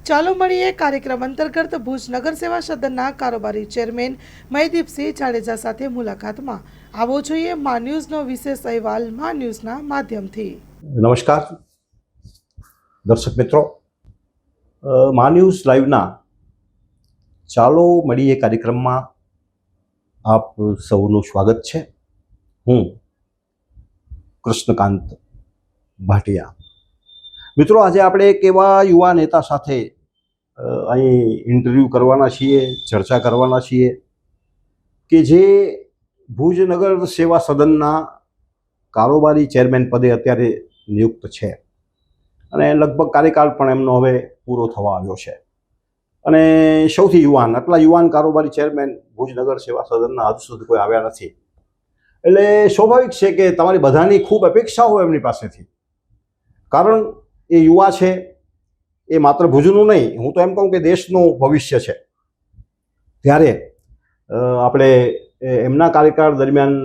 ચાલો મળીએ કાર્યક્રમ અંતર્ગત ભુજ નગર સેવા સદનના કારોબારી ચેરમેન મહીદીપસિંહ જાડેજા સાથે મુલાકાતમાં આવવો જોઈએ મા ન્યૂઝનો વિશેષ અહેવાલ મા ન્યૂઝના માધ્યમથી। નમસ્કાર દર્શક મિત્રો, મા ન્યૂઝ લાઈવના ચાલો મળીએ કાર્યક્રમમાં આપ સૌનું સ્વાગત છે। હું કૃષ્ણકાંત ભાટિયા। મિત્રો, આજે આપણે એક એવા યુવા નેતા સાથે અહીં ઇન્ટરવ્યૂ કરવાના છીએ, ચર્ચા કરવાના છીએ કે જે ભુજ નગર સેવા સદનના કારોબારી ચેરમેન પદે અત્યારે નિયુક્ત છે અને લગભગ કાર્યકાળ પણ એમનો હવે પૂરો થવા આવ્યો છે અને સૌથી યુવાન, આટલા યુવાન કારોબારી ચેરમેન ભુજ નગર સેવા સદનના હજુ સુધી કોઈ આવ્યા નથી। એટલે સ્વાભાવિક છે કે તમારી બધાની ખૂબ અપેક્ષાઓ એમની પાસેથી, કારણ એ યુવા છે, એ માત્ર ભુજનું નહીં, હું તો એમ કહું કે દેશનું ભવિષ્ય છે। ત્યારે આપણે એમના કાર્યકાળ દરમિયાન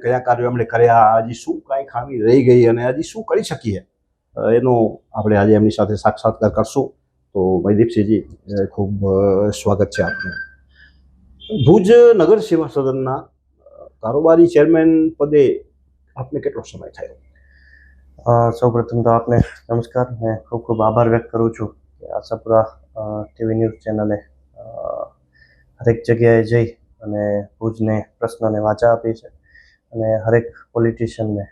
કયા કાર્યો એમણે કર્યા, હજી શું કાંઈ ખામી રહી ગઈ અને હજી શું કરી શકીએ, એનો આપણે આજે એમની સાથે સાક્ષાત્કાર કરશું। તો મહીદીપસિંહજી, ખૂબ સ્વાગત છે આપનું। ભુજ નગર સેવા સદનના કારોબારી ચેરમેન પદે આપને કેટલો સમય થયો? સૌપ્રથમ તો આપને નમસ્કાર, મેં ખૂબ ખૂબ આભાર વ્યક્ત કરું છું કે આશાપુરા ટીવી ન્યૂઝ ચેનલે હરેક જગ્યાએ જઈ અને ભુજને પ્રશ્નને વાચા આપી છે અને હરેક પોલિટિશિયનને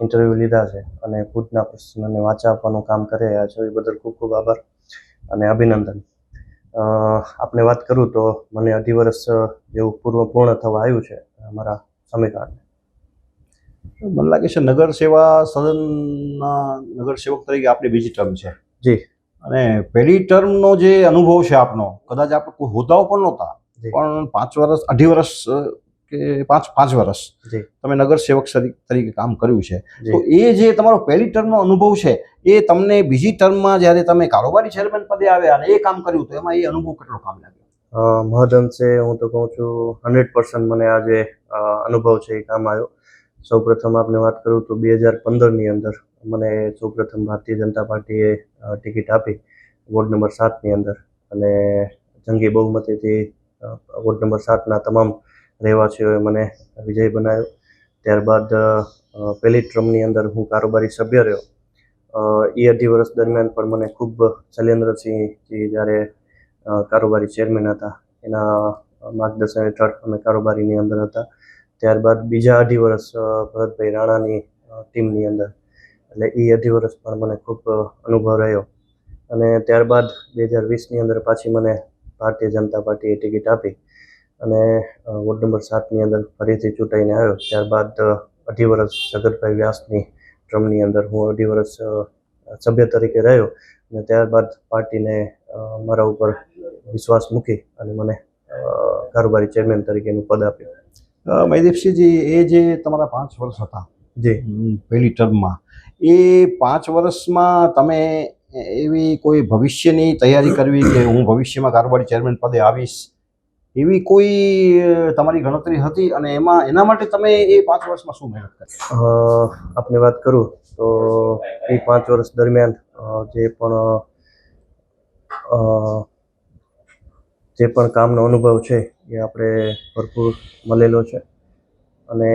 ઇન્ટરવ્યૂ લીધા છે અને ભુજના પ્રશ્નને વાચા આપવાનું કામ કરી રહ્યા છે। એ બદલ ખૂબ ખૂબ આભાર અને અભિનંદન। આપને વાત કરું તો મને 2.5 વર્ષ જેવું પૂર્ણ થવા આવ્યું છે અમારા સમયકાળને। મને લાગે છે નગર સેવા સદનના નગર સેવક તરીકે આપણી બીજી ટર્મ છે। જી। અને પહેલી ટર્મનો જે અનુભવ છે આપનો, કદાચ આપણે કોઈ હોદ્દાઓ પણ નહોતા, પણ 5 વર્ષ, 2.5 વર્ષ કે 5 વર્ષ જી તમે નગર સેવક તરીકે કામ કર્યું છે। તો એ જે તમારો પહેલી ટર્મનો અનુભવ છે, એ તમને બીજી ટર્મમાં જ્યારે તમે કારોબારી ચેરમેન પદે આવ્યા અને એ કામ કર્યું, તો એમાં એ અનુભવ કેટલો કામ લાગ્યો? મહદઅંશે હું તો કહું છું 100% મને આ જે અનુભવ છે એ કામ આવ્યો। સૌપ્રથમ આપને વાત કરું તો 2015ની અંદર મને સૌપ્રથમ ભારતીય જનતા પાર્ટીએ ટિકિટ આપી વોર્ડ નંબર 7ની અંદર અને જંગી બહુમતીથી વોર્ડ નંબર 7ના તમામ રહેવાસીઓએ મને વિજય બનાવ્યો। ત્યારબાદ પહેલી ટર્મની અંદર હું કારોબારી સભ્ય રહ્યો। એ 2.5 વર્ષ દરમિયાન પણ મને ખૂબ શૈલેન્દ્રસિંહજી જ્યારે કારોબારી ચેરમેન હતા એના માર્ગદર્શન હેઠળ અમે કારોબારીની અંદર હતા। ત્યારબાદ બીજા 2.5 વર્ષ ભરતભાઈ રાણાની ટીમની અંદર, એટલે એ 2.5 વર્ષ પણ મને ખૂબ અનુભવ રહ્યો અને ત્યારબાદ 2020ની અંદર પાછી મને ભારતીય જનતા પાર્ટીએ ટિકિટ આપી અને વોર્ડ નંબર 7ની અંદર ફરીથી ચૂંટાઈને આવ્યો। ત્યારબાદ 2.5 વર્ષ જગતભાઈ વ્યાસની ટર્મની અંદર હું 2.5 વર્ષ સભ્ય તરીકે રહ્યો અને ત્યારબાદ પાર્ટીને મારા ઉપર વિશ્વાસ મૂકી અને મને કારોબારી ચેરમેન તરીકેનું પદ આપ્યું। મહીદીપસિંહજી, એ જે તમારા 5 વર્ષ હતા જી પહેલી ટર્મમાં, એ 5 વર્ષમાં તમે એવી કોઈ ભવિષ્યની તૈયારી કરવી કે હું ભવિષ્યમાં કારોબારી ચેરમેન પદે આવીશ, એવી કોઈ તમારી ગણતરી હતી? અને એના માટે તમે એ 5 વર્ષમાં શું મહેનત કરી? આપની વાત કરું તો એ 5 વર્ષ દરમિયાન જે પણ કામનો અનુભવ છે એ આપણે ભરપૂર મળેલો છે અને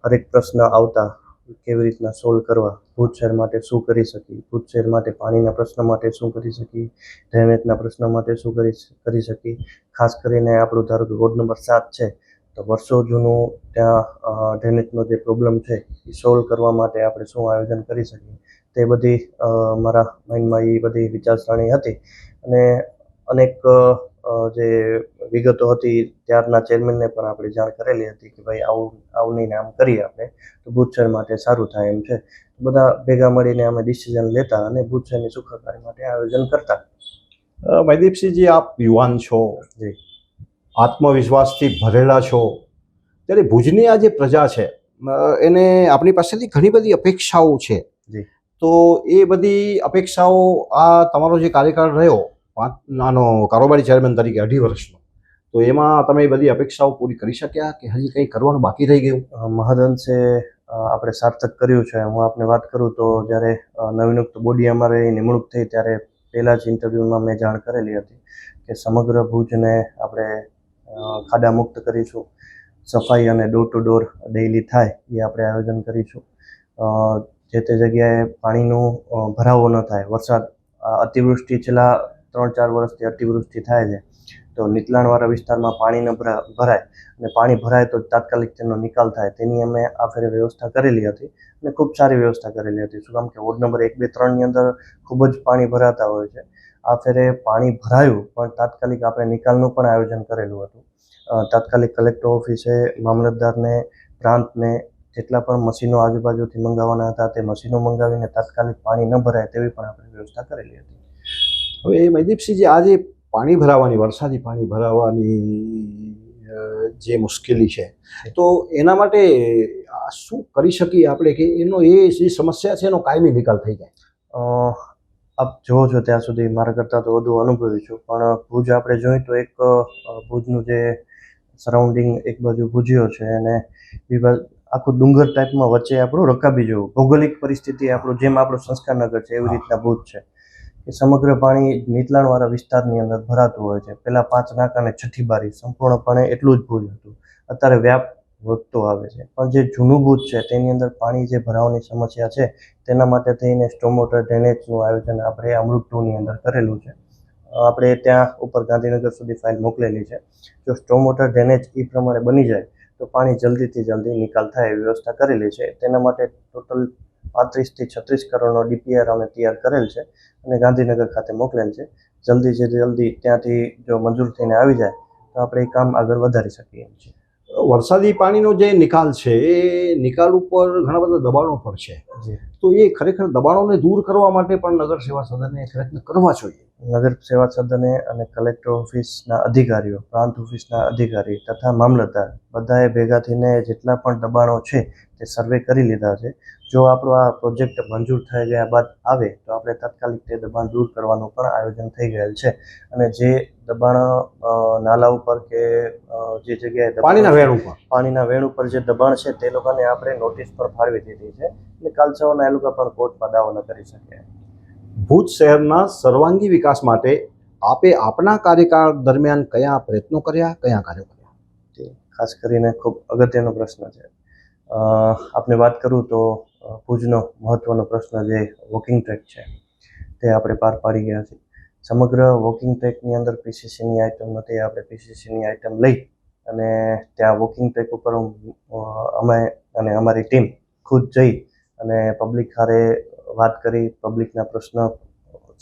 હરેક પ્રશ્ન આવતા કેવી રીતના સોલ્વ કરવા, ભુજ શહેર માટે શું કરી શકીએ, ભુજ શહેર માટે પાણીના પ્રશ્ન માટે શું કરી શકીએ, ડ્રેનેજના પ્રશ્ન માટે શું કરી શકીએ। ખાસ કરીને આપણું ધારો કે વોર્ડ નંબર 7 છે તો વર્ષો જૂનું ત્યાં ડ્રેનેજનો જે પ્રોબ્લેમ છે એ સોલ્વ કરવા માટે આપણે શું આયોજન કરી શકીએ, તે બધી મારા માઇન્ડમાં એ બધી વિચારસરણી હતી અને અનેક જે વિગતો હતી ત્યારના ચેરમેનને પણ આપણે જાણ કરેલી હતી કે ભાઈ આવું નહીં ને આમ કરીએ આપણે તો ભુજ શહેર માટે સારું થાય એમ છે। બધા ભેગા મળીને અમે ડિસિઝન લેતા અને ભુજ શહેરની સુખાકારી માટે આયોજન કરતા। મહીદીપસિંહજી, આપ યુવાન છો, જી, આત્મવિશ્વાસથી ભરેલા છો, ત્યારે ભુજની આ જે પ્રજા છે એને આપણી પાસેથી ઘણી બધી અપેક્ષાઓ છે। જી, તો એ બધી અપેક્ષાઓ, આ તમારો જે કાર્યકાળ રહ્યો કારોબારી ચેરમેન તરીકે 2.5 વર્ષનો, તો એમાં તમે એ બધી અપેક્ષાઓ પૂરી કરી શક્યા કે હજી કંઈ કરવાનું બાકી રહી ગયું? મહદઅંશે આપણે સાર્થક કર્યું છે। હું આપને વાત કરું તો જ્યારે નવનિયુક્ત બોડી અમારે નિમણૂક થઈ ત્યારે પહેલાં જ ઇન્ટરવ્યૂમાં મેં જાણ કરેલી હતી કે સમગ્ર ભુજને આપણે ખાડામુક્ત કરીશું. સફાઈ અને ડોર ટુ ડોર ડેઇલી થાય એ આપણે આયોજન કરીશું. જે તે જગ્યાએ પાણીનો ભરાવો ન થાય. વરસાદ અતિવૃષ્ટિ છેલ્લા 3-4 વર્ષથી અતિવૃષ્ટિ થાય છે, તો નીચાણવાળા વિસ્તારમાં પાણી ન ભરાય અને પાણી ભરાય તો તાત્કાલિક તેનો નિકાલ થાય, તેની અમે આ ફેરે વ્યવસ્થા કરેલી હતી અને ખૂબ સારી વ્યવસ્થા કરેલી હતી. શું કામ કે વોર્ડ નંબર 1, 2, 3ની અંદર ખૂબ જ પાણી ભરાતા હોય છે. આ ફેરે પાણી ભરાયું પણ તાત્કાલિક આપણે નિકાલનું પણ આયોજન કરેલું હતું. તાત્કાલિક કલેક્ટર ઓફિસે મામલતદારને, પ્રાંતને જેટલા પણ મશીનો આજુબાજુથી મંગાવવાના હતા તે મશીનો મંગાવીને તાત્કાલિક પાણી ન ભરાય તેવી પણ આપણે વ્યવસ્થા કરેલી હતી. હવે મહીદીપસિંહજી, આજે પાણી ભરાવાની, વરસાદી પાણી ભરાવાની જે મુશ્કેલી છે, તો એના માટે શું કરી શકીએ આપણે કે એનો એ જે સમસ્યા છે એનો કાયમી નિકાલ થઈ જાય? આપ જોવો છો ત્યાં સુધી મારા કરતાં તો વધુ અનુભવી છું, પણ ભુજ આપણે જોઈએ તો એક ભુજનું જે સરાઉન્ડિંગ એક બાજુ ભુજિયો છે અને આખું ડુંગર ટાઈપમાં વચ્ચે આપણું રકાબી જેવું ભૌગોલિક પરિસ્થિતિ આપણું જેમ આપણું સંસ્કારનગર છે એવી રીતના ભુજ છે કે સમગ્ર પાણી નીચાણવાળા વિસ્તારની અંદર ભરાતું હોય છે. પહેલાં 5 નાકા અને 6ઠી બારી સંપૂર્ણપણે એટલું જ ભુજ હતું. અત્યારે વ્યાપ વધતો આવે છે, પણ જે જૂનું ભુજ છે તેની અંદર પાણી જે ભરાવાની સમસ્યા છે તેના માટે થઈને સ્ટોમ વોટર ડ્રેનેજનું આયોજન આપણે અમૃત 2ની અંદર કરેલું છે. આપણે ત્યાં ઉપર ગાંધીનગર સુધી ફાઇલ મોકલેલી છે. જો સ્ટોમ વોટર ડ્રેનેજ એ પ્રમાણે બની જાય તો પાણી જલ્દીથી જલ્દી નિકાલ થાય એવી વ્યવસ્થા કરેલી છે. તેના માટે ટોટલ 35 થી 36 કરોડનો DPR અમે તૈયાર કરેલ છે અને ગાંધીનગર ખાતે મોકલેલ છે. જલ્દી ત્યાંથી જો મંજૂર થઈને આવી જાય તો આપણે એ કામ આગળ વધારી શકીએ એમ છીએ. વરસાદી પાણીનો જે નિકાલ છે એ નિકાલ ઉપર ઘણા બધા દબાણો પણ છે, જી. તો એ ખરેખર દબાણોને દૂર કરવા માટે પણ નગર સેવા સદને પ્રયત્ન કરવા જોઈએ. નગર સેવા સદને અને કલેક્ટર ઓફિસના અધિકારીઓ, પ્રાંત ઓફિસના અધિકારી તથા મામલતદાર બધાએ ભેગા થઈને જેટલા પણ દબાણો છે તે સર્વે કરી લીધા છે. જો આપણો આ પ્રોજેક્ટ મંજૂર થઈ ગયા બાદ આવે તો આપણે તાત્કાલિક તે દબાણ દૂર કરવાનું પણ આયોજન થઈ ગયેલ છે અને જે દબાણ નાલા ઉપર કે જે જગ્યાએ પાણીના વેણ ઉપર જે દબાણ છે તે લોકોને આપણે નોટિસ પર ફાળવી દીધી છે એટલે કાલ સવારના એ લોકો પણ કોર્ટમાં દાવો ન કરી શકે. ભુજ શહેરના સર્વાંગી વિકાસ માટે આપે આપના કાર્યકાળ દરમિયાન કયા પ્રયત્નો કર્યા, કયા કાર્યો કર્યા? તે ખાસ કરીને ખૂબ અગત્યનો પ્રશ્ન છે. આપણે વાત કરું તો ભુજનો મહત્વનો પ્રશ્ન જે વોકિંગ ટ્રેક છે તે આપણે પાર પાડી ગયા છે. સમગ્ર વોકિંગ ટ્રેકની અંદર PCCની આઇટમ નથી. આપણે PCCની આઇટમ લઈ અને ત્યાં વોકિંગ ટ્રેક ઉપર અમે અને અમારી ટીમ ખુદ જઈ અને પબ્લિક હારે વાત કરી, પબ્લિકના પ્રશ્ન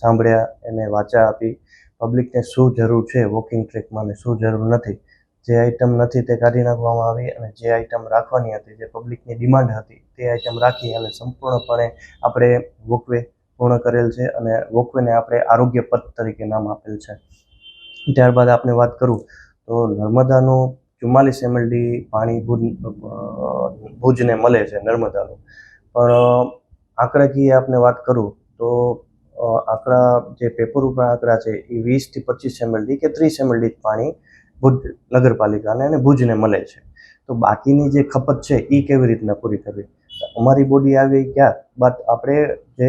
સાંભળ્યા, એને વાચા આપી, પબ્લિકને શું જરૂર છે વોકિંગ ટ્રેકમાં ને શું જરૂર નથી. જે આઇટમ નથી તે કાઢી નાખવામાં આવી અને જે આઇટમ રાખવાની હતી, જે પબ્લિકની ડિમાન્ડ હતી તે આઇટમ રાખી અને સંપૂર્ણપણે આપણે વોકવે પૂર્ણ કરેલ છે અને વોકવેને આપણે આરોગ્ય પથ તરીકે નામ આપેલ છે. ત્યારબાદ આપણે વાત કરું તો નર્મદાનું 44 MLD પાણી ભુજને મળે છે નર્મદાનું, પણ આંકડાકીય આપણે વાત કરું તો આંકડા જે પેપર ઉપર આંકડા છે એ 20 થી 25 MLD કે 30 MLD પાણી ભુજ નગરપાલિકાને અને ભુજને મળે છે. તો બાકીની જે ખપત છે એ કેવી રીતના પૂરી કરવી? અમારી બોડી આવી ગયા બાદ આપણે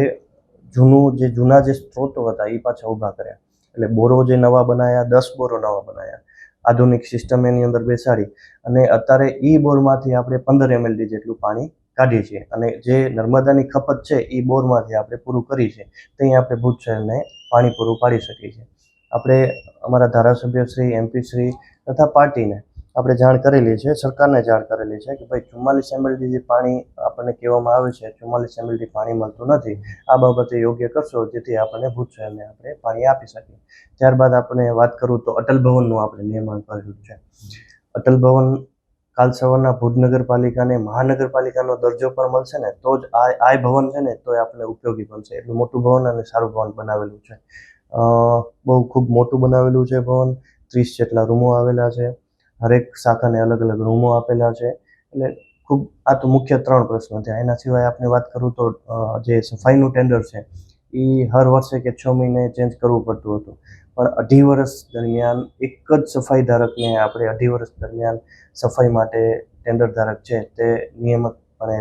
જૂના જે સ્ત્રોતો હતા એ પાછા ઊભા કર્યા. એટલે બોરો જે નવા બનાવ્યા, 10 બોરો નવા બનાવ્યા, આધુનિક સિસ્ટમ એની અંદર બેસાડી અને અત્યારે એ બોરમાંથી આપણે 15 MLD જેટલું પાણી કાઢીએ છીએ અને જે નર્મદાની ખપત છે એ બોરમાંથી આપણે પૂરું કરી છે. ત્યાં આપણે ભુજ શહેરને પાણી પૂરું પાડી શકીએ છીએ. આપણે અમારા ધારાસભ્ય શ્રી, MP શ્રી તથા પાર્ટીને આપણે જાણ કરેલી છે, સરકારને જાણ કરેલી છે કે ભાઈ 44 MLD જે પાણી આપણને કહેવામાં આવે છે 44 MLD પાણી મળતું નથી, આ બાબતે યોગ્ય કરશો જેથી આપણને ભુજ શહેરને આપણે પાણી આપી શકીએ. ત્યારબાદ આપણે વાત કરું તો અટલ ભવનનું આપણે નિર્માણ કરેલું છે. અટલ ભવન કાલ સવારના ભુજ નગરપાલિકાને મહાનગરપાલિકાનો દરજ્જો પણ મળશે ને તો જ આ ભવન છે ને તો એ આપણને ઉપયોગી બનશે. એટલું મોટું ભવન અને સારું ભવન બનાવેલું છે. બહુ ખૂબ મોટું બનાવેલું છે ભવન. 30 જેટલા રૂમો આવેલા છે. હરેક શાખાને અલગ અલગ રૂમો આપેલા છે. એટલે ખૂબ આ તો મુખ્ય 3 પ્રશ્નો છે. એના સિવાય આપણે વાત કરું તો જે સફાઈનું ટેન્ડર છે એ હર વર્ષે કે 6 મહિને ચેન્જ કરવું પડતું હતું, પણ 2.5 વર્ષ દરમિયાન એક જ સફાઈ ધારકને આપણે 2.5 વર્ષ દરમિયાન સફાઈ માટે ટેન્ડર ધારક છે તે નિયમિતપણે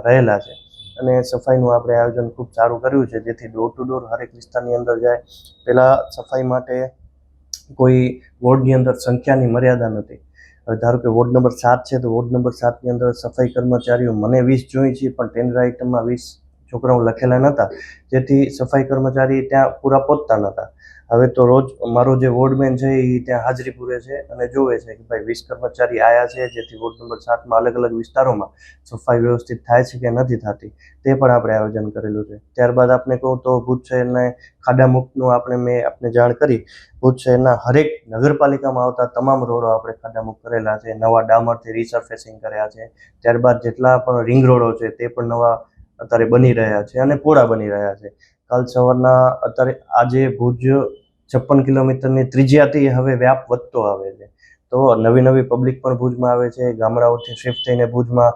રહેલા છે. અને સફાઈનું આપણે આયોજન ખૂબ સારું કર્યું છે, જેથી ડોર ટુ ડોર હરેક વિસ્તારની અંદર જાય. પહેલાં સફાઈ માટે કોઈ વોર્ડની અંદર સંખ્યાની મર્યાદા નથી. હવે ધારો કે વોર્ડ નંબર 7 છે, તો વોર્ડ નંબર 7ની અંદર સફાઈ કર્મચારીઓ મને 20 જોઈએ છે, પણ ટેન્ડર આઇટમમાં 20 છોકરાઓ લખેલા નહોતા, જેથી સફાઈ કર્મચારી ત્યાં પૂરા પહોંચતા નહોતા. હવે તો રોજ મારો જે વોર્ડમેન છે એ ત્યાં હાજરી પૂરે છે અને જોવે છે કે ભાઈ 20 કર્મચારી આવ્યા છે, જેથી વોર્ડ નંબર 7માં અલગ અલગ વિસ્તારોમાં સફાઈ વ્યવસ્થિત થાય છે કે નથી થતી, તે પણ આપણે આયોજન કરેલું છે. ત્યારબાદ આપણે કહું તો ભુજ શહેરને ખાડામુક્તનું મેં આપને જાણ કરી. ભુજ શહેરના હરેક નગરપાલિકામાં આવતા તમામ રોડો આપણે ખાડામુક્ત કરેલા છે, નવા ડામરથી રીસર્ફેસિંગ કર્યા છે. ત્યારબાદ જેટલા પણ રિંગ રોડો છે તે પણ નવા અત્યારે બની રહ્યા છે અને પોળા બની રહ્યા છે. કાલ સવારના અત્યારે આજે ભુજ 56 કિલોમીટરની ત્રિજ્યાથી હવે વ્યાપ વધતો આવે છે. તો નવી પબ્લિક પણ ભુજમાં આવે છે, ગામડાઓથી શિફ્ટ થઈને ભુજમાં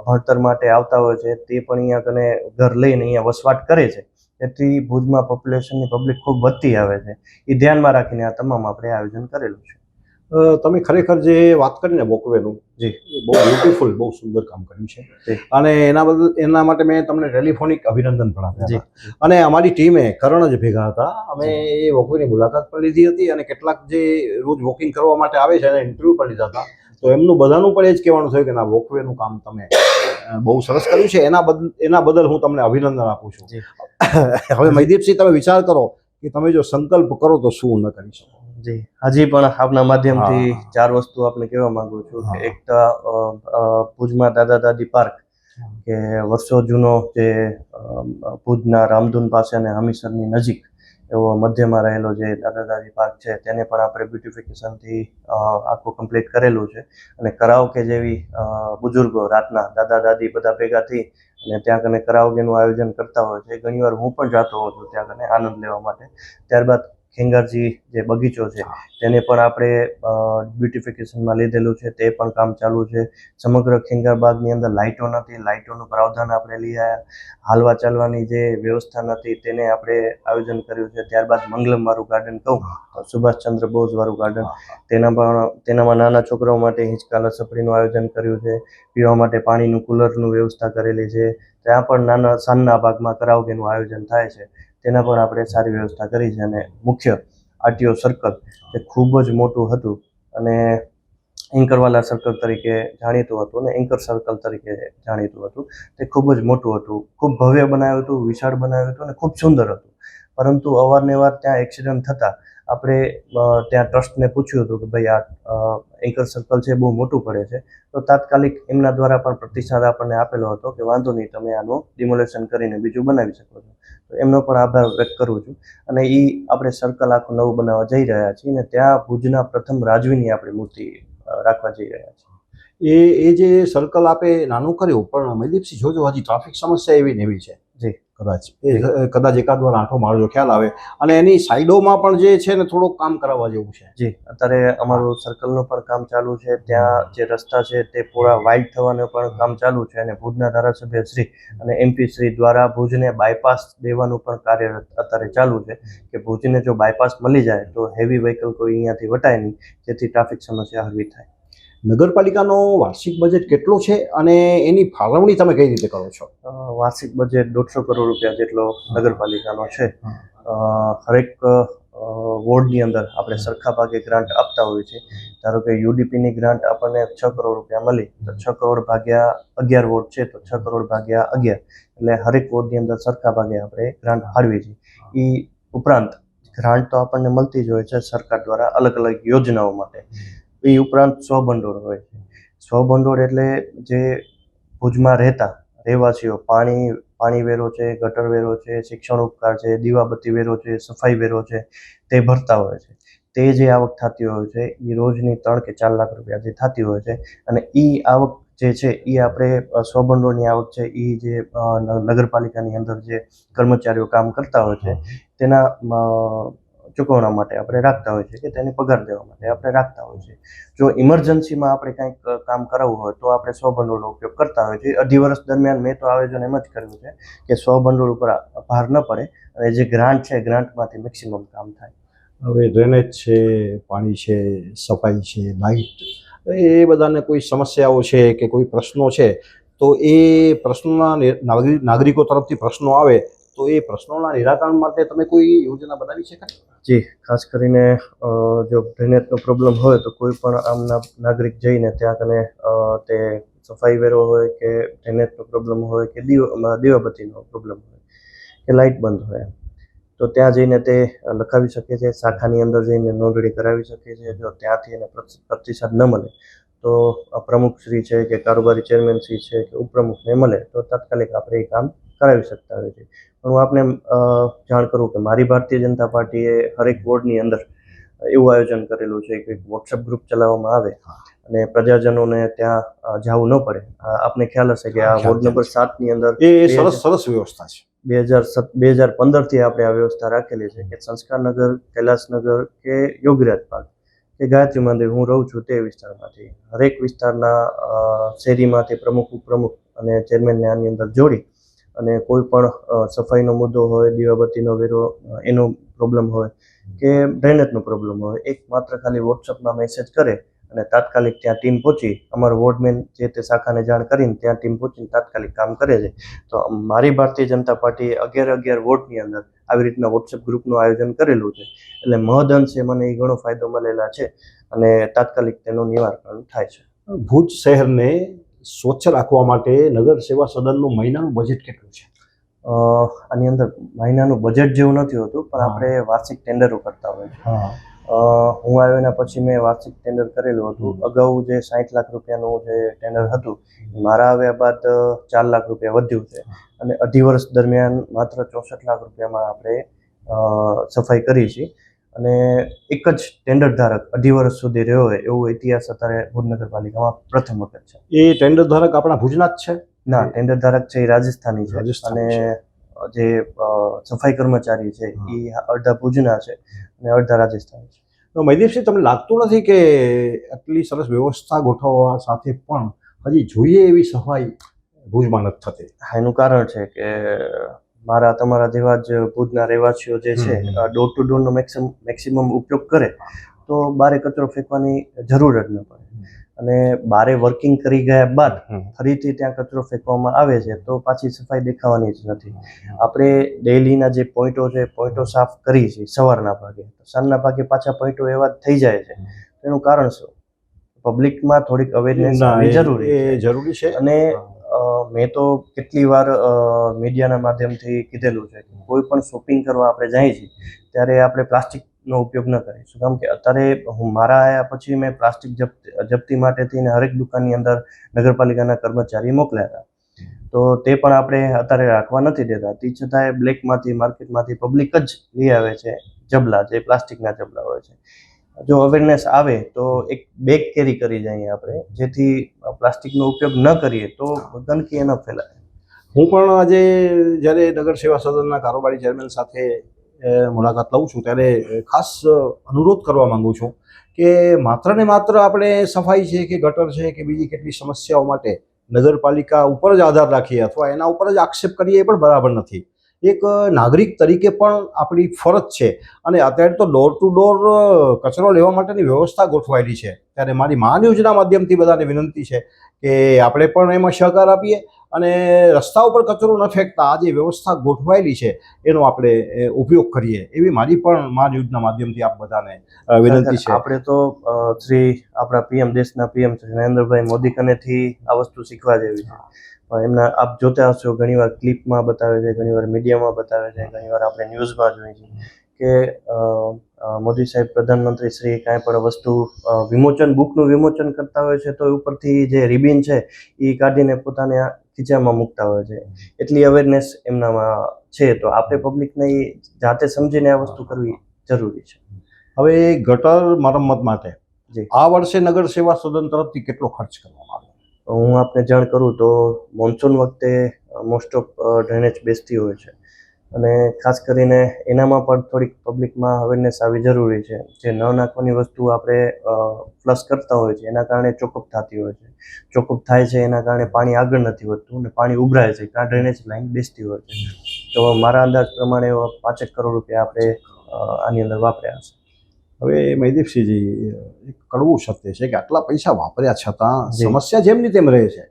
ભણતર માટે આવતા હોય છે, તે પણ અહીંયા કને ઘર લઈને અહીંયા વસવાટ કરે છે. તેથી ભુજમાં પોપ્યુલેશનની પબ્લિક ખૂબ વધતી આવે છે. એ ધ્યાનમાં રાખીને આ તમામ આપણે આયોજન કરેલું છે. તમે ખરેખર જે વાત કરીને વોકવેનું, જી, એ બહુ બ્યુટીફુલ, બહુ સુંદર કામ કર્યું છે. જી. અને એના માટે મેં તમને ટેલિફોનિક અભિનંદન પણ આપ્યા જી. હતા. અને અમારી ટીમે કરણ જ ભેગા હતા, અમે એ વોકવેની મુલાકાત પણ લીધી હતી અને કેટલાક જે રોજ વોકિંગ કરવા માટે આવે છે એને ઇન્ટરવ્યૂ પણ લીધા હતા. તો એમનું બધાનું પણ એ જ કહેવાનું થયું કે ના, વોકવેનું કામ તમે બહુ સરસ કર્યું છે. એના બદલ હું તમને અભિનંદન આપું છું. હવે મહીદીપસિંહ, તમે વિચાર કરો કે તમે જો સંકલ્પ કરો તો શું ન કરી શકો. જી, હજી પણ આપના માધ્યમથી 4 વસ્તુ આપને કહેવા માંગુ છું કે એક તો ભુજમાં દાદા દાદી પાર્ક, કે વર્ષો જૂનો જે ભુજના રામધૂન પાસે અને હમીસરની નજીક એવો મધ્યમાં રહેલો જે દાદા દાદી પાર્ક છે, તેને પણ આપણે બ્યુટિફિકેશનથી આખું કમ્પ્લીટ કરેલું છે. અને કરાઓકે જેવી બુઝુર્ગો રાતના દાદા દાદી બધા ભેગા થઈ અને ત્યાં કને કરાઓકેનું આયોજન કરતા હોય છે. ઘણીવાર હું પણ જતો હોઉં છું ત્યાં કને આનંદ લેવા માટે. ત્યારબાદ ખેંગારજી જે બગીચો છે તેને પણ આપણે બ્યુટિફિકેશનમાં લીધેલું છે, તે પણ કામ ચાલુ છે. સમગ્ર ખેંગાર બાગની અંદર લાઇટો નથી, લાઇટોનું પ્રાવધાન આપણે લઈ આવ્યા. હાલવા ચાલવાની જે વ્યવસ્થા નથી તેને આપણે આયોજન કર્યું છે. ત્યારબાદ મંગલમવાળું ગાર્ડન કહું તો સુભાષચંદ્ર બોઝવાળું ગાર્ડન, તેનામાં નાના છોકરાઓ માટે હિંચકા લસપડીનું આયોજન કર્યું છે. પીવા માટે પાણીનું કુલરનું વ્યવસ્થા કરેલી છે. ત્યાં પણ નાના સાંજના ભાગમાં કરાઓકેનું આયોજન થાય છે, તેના પણ આપણે સારી વ્યવસ્થા કરી છે. અને મુખ્ય આરટીઓ સર્કલ એ ખૂબ જ મોટું હતું અને એન્કરવાલા સર્કલ તરીકે જાણીતું હતું અને એન્કર સર્કલ તરીકે જાણીતું હતું. તે ખૂબ જ મોટું હતું, ખૂબ ભવ્ય બનાવ્યું હતું, વિશાળ બનાવ્યું હતું અને ખૂબ સુંદર હતું. પરંતુ અવારનવાર ત્યાં એક્સિડન્ટ થતા આપણે ત્યાં ટ્રસ્ટને પૂછ્યું હતું કે ભાઈ આ એન્કર સર્કલ છે બહુ મોટું પડે છે. તો તાત્કાલિક એમના દ્વારા પણ પ્રતિસાદ આપણને આપેલો હતો કે વાંધો નહીં, તમે આનું ડિમોલેશન કરીને બીજું બનાવી શકો છો. તો એમનો પણ આભાર વ્યક્ત કરું છું. અને એ આપણે સર્કલ આખું નવું બનાવવા જઈ રહ્યા છીએ અને ત્યાં ભુજના પ્રથમ રાજવીની આપણે મૂર્તિ રાખવા જઈ રહ્યા છીએ. એ જે સર્કલ આપે નાનું કર્યું, પણ મહીદીપસિંહ જોજો હજી ટ્રાફિક સમસ્યા એવી ને એવી છે. જી, કદાચ એકાદ વાર આંટો મારજો, ખ્યાલ આવે. અને એની સાઈડોમાં પણ જે છે ને થોડુંક કામ કરાવવા જેવું છે. જી, અત્યારે અમારું સર્કલનું પણ કામ ચાલુ છે. ત્યાં જે રસ્તા છે તે પૂરા વાઇડ થવાનું પણ કામ ચાલુ છે. અને ભુજના ધારાસભ્ય શ્રી અને MP શ્રી દ્વારા ભુજને બાયપાસ દેવાનું પણ કાર્ય અત્યારે ચાલુ છે કે ભુજને જો બાયપાસ મળી જાય તો હેવી વ્હીકલ કોઈ અહીંયાથી વટાય નહીં, જેથી ટ્રાફિક સમસ્યા હળવી થાય. નગરપાલિકાનો વાર્ષિક બજેટ કેટલો છે અને એની ફાળવણી તમે કઈ રીતે કરો છો? વાર્ષિક બજેટ 150 કરોડ રૂપિયા જેટલો નગરપાલિકાનો છે. હરેક વોર્ડની અંદર આપણે સરખા ભાગે ગ્રાન્ટ આપતા હોઈએ છીએ. ધારો કે UDPની ગ્રાન્ટ આપણને 6 કરોડ રૂપિયા મળી તો 6 કરોડ ભાગ્યા 11 વોર્ડ છે તો 6 કરોડ ભાગ્યા 11, એટલે હરેક વોર્ડની અંદર સરખા ભાગે આપણે ગ્રાન્ટ ફાળવીએ છીએ. એ ઉપરાંત ગ્રાન્ટ તો આપણને મળતી જ હોય છે સરકાર દ્વારા અલગ અલગ યોજનાઓ માટે. એ ઉપરાંત સ્વભંડોળ હોય છે. સ્વભંડોળ એટલે જે ભુજમાં રહેવાસીઓ પાણી વેરો છે, ગટર વેરો છે, શિક્ષણ ઉપકાર છે, દીવાબત્તી વેરો છે, સફાઈ વેરો છે, તે ભરતા હોય છે. તે જે આવક થતી હોય છે એ રોજની 3 કે 4 લાખ રૂપિયા જે થતી હોય છે. અને એ આવક જે છે એ આપણે સ્વભંડોળની આવક છે એ જે નગરપાલિકાની અંદર જે કર્મચારીઓ કામ કરતા હોય છે તેના ચૂકવણા માટે આપણે રાખતા હોય છે કે તેને પગાર દેવા માટે આપણે રાખતા હોય છે. જો ઇમરજન્સીમાં આપણે કંઈક કામ કરાવવું હોય તો આપણે સ્વભંડોળનો ઉપયોગ કરતા હોય છે. 2.5 વર્ષ દરમિયાન મેં તો આયોજન એમ જ કર્યું છે કે સ્વભંડોળ ઉપર ભાર ન પડે અને જે ગ્રાન્ટ છે ગ્રાન્ટમાંથી મેક્સિમમ કામ થાય. હવે ડ્રેનેજ છે, પાણી છે, સફાઈ છે, લાઇટ, એ બધાને કોઈ સમસ્યાઓ છે કે કોઈ પ્રશ્નો છે તો એ પ્રશ્નોના નાગરિકો તરફથી પ્રશ્નો આવે તો એ પ્રશ્નોના નિરાકરણ માટે તમે કોઈ યોજના બનાવી છે ખરી? જી, ખાસ કરીને જો ડ્રેનેજનો પ્રોબ્લેમ હોય તો કોઈ પણ આમના નાગરિક જઈને ત્યાં કને તે સફાઈ વેરો હોય કે ડ્રેનેજનો પ્રોબ્લેમ હોય કે દીવાબત્તીનો પ્રોબ્લેમ હોય કે લાઇટ બંધ હોય તો ત્યાં જઈને તે લખાવી શકે છે. શાખાની અંદર જઈને નોંધણી કરાવી શકે છે. જો ત્યાંથી એને પ્રતિસાદ ન મળે તો પ્રમુખશ્રી છે કે કારોબારી ચેરમેનશ્રી છે કે ઉપપ્રમુખને મળે તો તાત્કાલિક આપણે એ કામ કરાવી શકતા હોય છે. પણ હું આપને જાણ કરું કે મારી ભારતીય જનતા પાર્ટીએ હરેક વોર્ડની અંદર એવું આયોજન કરેલું છે કે વોટ્સઅપ ગ્રુપ ચલાવવામાં આવે અને પ્રજાજનોને ત્યાં જવું ન પડે. આપને ખ્યાલ હશે કે આ વોર્ડ નંબર 7 ની અંદર એ સરસ વ્યવસ્થા છે. 2015 થી આપણે આ વ્યવસ્થા રાખેલી છે કે સંસ્કારનગર, કૈલાસનગર કે યોગીરાજ પાર્ક કે ગાયત્રી મંદિર, હું રહું છું તે વિસ્તારમાંથી હરેક વિસ્તારના શેરીમાંથી પ્રમુખ, ઉપપ્રમુખ અને ચેરમેનને આની અંદર જોડી અને કોઈ પણ સફાઈનો મુદ્દો હોય, દીવાબત્તીનો વેરો એનો પ્રોબ્લેમ હોય કે ડ્રેનેજનો પ્રોબ્લેમ હોય, એક માત્ર ખાલી વોટ્સઅપમાં મેસેજ કરે અને તાત્કાલિક ત્યાં ટીમ પહોંચી, અમારો વોર્ડમેન જે તે શાખાને જાણ કરીને ત્યાં ટીમ પહોંચીને તાત્કાલિક કામ કરે છે. તો મારી ભારતીય જનતા પાર્ટીએ 11 વોર્ડની અંદર આવી રીતના વોટ્સએપ ગ્રુપનું આયોજન કરેલું છે. એટલે મહદઅંશે મને એ ઘણો ફાયદો મળેલા છે અને તાત્કાલિક તેનું નિવારણ થાય છે. ભુજ શહેરને સ્વચ્છ રાખવા માટે નગર સેવા સદનનું મહિનાનું બજેટ કેટલું છે? આની અંદર મહિનાનું બજેટ જેવું નથી હોતું, પણ આપણે વાર્ષિક ટેન્ડરો કરતા હોય છે. હું આવ્યો એના પછી મેં વાર્ષિક ટેન્ડર કરેલું હતું. અગાઉ જે 60 લાખ રૂપિયાનું જે ટેન્ડર હતું, મારા આવ્યા બાદ 4 લાખ રૂપિયા વધ્યું છે અને 2.5 વર્ષ દરમિયાન માત્ર 64 લાખ રૂપિયામાં આપણે સફાઈ કરી છે. અને એક જ ટેન્ડર ધારક 2.5 વર્ષ સુધી રહ્યો હોય એવું ઇતિહાસ અત્યારે ભુજ નગરપાલિકામાં પ્રથમ વખત છે. એ ટેન્ડર ધારક આપણા ભુજના જ છે? ના, ટેન્ડર ધારક છે એ રાજસ્થાની છે અને જે સફાઈ કર્મચારી છે એ અડધા ભુજના છે અને અડધા રાજસ્થાની છે. તો મહિદેવસિંહ, તમને લાગતું નથી કે આટલી સરસ વ્યવસ્થા ગોઠવવા સાથે પણ હજી જોઈએ એવી સફાઈ ભુજમાં નથી થતી? એનું કારણ છે કે મારા તમારા જેવા જ ભુજના રહેવાસીઓ જે છે ડોર ટુ ડોરનો મેક્સિમમ ઉપયોગ કરે તો બારે કચરો ફેંકવાની જરૂર જ ન પડે. અને બારે વર્કિંગ કરી ગયા બાદ ફરીથી ત્યાં કચરો ફેંકવામાં આવે છે તો પાછી સફાઈ દેખાવાની જ નથી. આપણે ડેઈલીના જે પોઈન્ટો છે, પોઈન્ટો સાફ કરી છે સવારના ભાગે, સાંજના ભાગે પાછા પોઈન્ટો એવા થઈ જાય છે. એનું કારણ શું? પબ્લિકમાં થોડીક અવેરનેસ જરૂરી છે. અને મેં તો કેટલી વાર મીડિયાના માધ્યમથી કીધેલું છે કે કોઈ પણ શોપિંગ કરવા આપણે જઈએ છીએ ત્યારે આપણે પ્લાસ્ટિકનો ઉપયોગ ન કરીએ. શું કામ કે અત્યારે મારા આવ્યા પછી મેં પ્લાસ્ટિક જપ્તી માટે થઈને હરેક દુકાનની અંદર નગરપાલિકાના કર્મચારી મોકલ્યા હતા. તો તે પણ આપણે અત્યારે રાખવા નથી દેતા. તે છતાંય બ્લેકમાંથી, માર્કેટમાંથી પબ્લિક જ લઈ આવે છે જબલા, જે પ્લાસ્ટિકના જબલા હોય છે. જો અવેરનેસ આવે તો એક બેગ કેરી કરી જઈએ આપણે, જેથી પ્લાસ્ટિકનો ઉપયોગ ન કરીએ તો ગંદકી ન ફેલાય. હું પણ આજે જ્યારે નગર સેવા સદનના કારોબારી ચેરમેન સાથે મુલાકાત લઉં છું ત્યારે ખાસ અનુરોધ કરવા માંગુ છું કે માત્ર ને માત્ર આપણે સફાઈ છે કે ગટર છે કે બીજી કેટલી સમસ્યાઓ માટે નગરપાલિકા ઉપર જ આધાર રાખીએ અથવા એના ઉપર જ આક્ષેપ કરીએ એ પણ બરાબર નથી. એક નાગરિક તરીકે પણ આપણી ફરજ છે. અને અત્યારે તો ડોર ટુ ડોર કચરો લેવા માટેની વ્યવસ્થા ગોઠવાયેલી છે. ત્યારે મારી મા ન્યૂઝના માધ્યમથી બધાને વિનંતી છે કે આપણે પણ એમાં સહકાર આપીએ અને રસ્તા ઉપર કચરો ન ફેંકતા આ જે વ્યવસ્થા ગોઠવાયેલી છે એનો આપણે ઉપયોગ કરીએ, એવી મારી પણ મા ન્યૂઝના માધ્યમથી આપ બધાને વિનંતી છે. આપણે તો આપણા પીએમ, દેશના પીએમ શ્રી નરેન્દ્રભાઈ મોદી કનેથી આ વસ્તુ શીખવા જેવી છે. એમના આપ જોતા હશો, ઘણીવાર ક્લિપમાં બતાવે છે, ઘણીવાર મીડિયામાં બતાવે છે, ઘણીવાર આપણે ન્યૂઝમાં જોઈએ છીએ કે મોદી સાહેબ, પ્રધાનમંત્રી શ્રી કાંઈ પણ વસ્તુ બુકનું વિમોચન કરતા હોય છે તો ઉપરથી જે રિબિન છે એ કાઢીને પોતાને ખીચામાં મૂકતા હોય છે. એટલી અવેરનેસ એમનામાં છે. તો આપણે પબ્લિકને જાતે સમજીને આ વસ્તુ કરવી જરૂરી છે. હવે ગટર મરમ્મત માટે આ વર્ષે નગર સેવા સદન તરફથી કેટલો ખર્ચ કરવામાં આવ્યો? હું આપને જાણ કરું તો મોન્સૂન વખતે મોસ્ટ ઓફ ડ્રેનેજ બેસતી હોય છે અને ખાસ કરીને એનામાં પણ થોડીક પબ્લિકમાં અવેરનેસ આવી જરૂરી છે. જે ન નાખવાની વસ્તુ આપણે ફ્લશ કરતા હોય છે એના કારણે ચોકઅપ થતી હોય છે. ચોકઅપ થાય છે એના કારણે પાણી આગળ નથી વધતું અને પાણી ઉભરાય છે, ત્યાં ડ્રેનેજ લાઈન બેસતી હોય છે. તો મારા અંદાજ પ્રમાણે 5 કરોડ રૂપિયા આપણે આની અંદર વાપર્યા છે. હવે મહિદેવસિંહજી, એક કડવું સત્ય છે કે આટલા પૈસા વાપર્યા છતાં સમસ્યા જેમની તેમ રહે છે.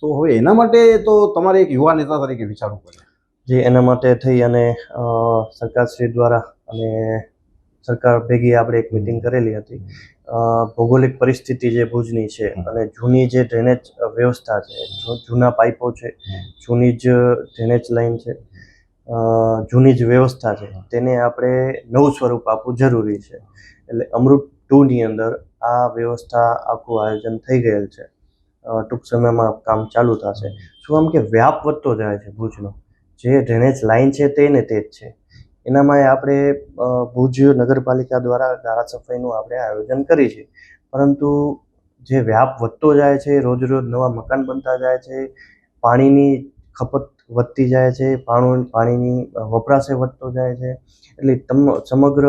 તો હવે એના માટે તો તમારે એક યુવા નેતા તરીકે વિચારવું પડે. જે એના માટે થઈ અને સરકારશ્રી દ્વારા અને સરકાર ભેગી આપણે એક મિટિંગ કરેલી હતી. ભૌગોલિક પરિસ્થિતિ જે ભુજની છે અને જૂની જે ડ્રેનેજ વ્યવસ્થા છે, જૂના પાઇપો છે, જૂની જ ડ્રેનેજ લાઈન છે, જૂની જ વ્યવસ્થા છે, તેને આપણે નવું સ્વરૂપ આપવું જરૂરી છે. એટલે અમૃત 2ની અંદર આ વ્યવસ્થા આખું આયોજન થઈ ગયેલ છે. ટૂંક સમયમાં કામ ચાલુ થશે. શું આમ કે વ્યાપ વધતો જાય છે ભુજનો, જે ડ્રેનેજ લાઇન છે તે ને તે જ છે. એનામાં આપણે ભુજ નગરપાલિકા દ્વારા ગાળા સફાઈનું આપણે આયોજન કરી છે, પરંતુ જે વ્યાપ વધતો જાય છે, રોજ રોજ નવા મકાન બનતા જાય છે, પાણીની ખપત વધતી જાય છે, પાણીની વપરાશે વધતો જાય છે. એટલે સમગ્ર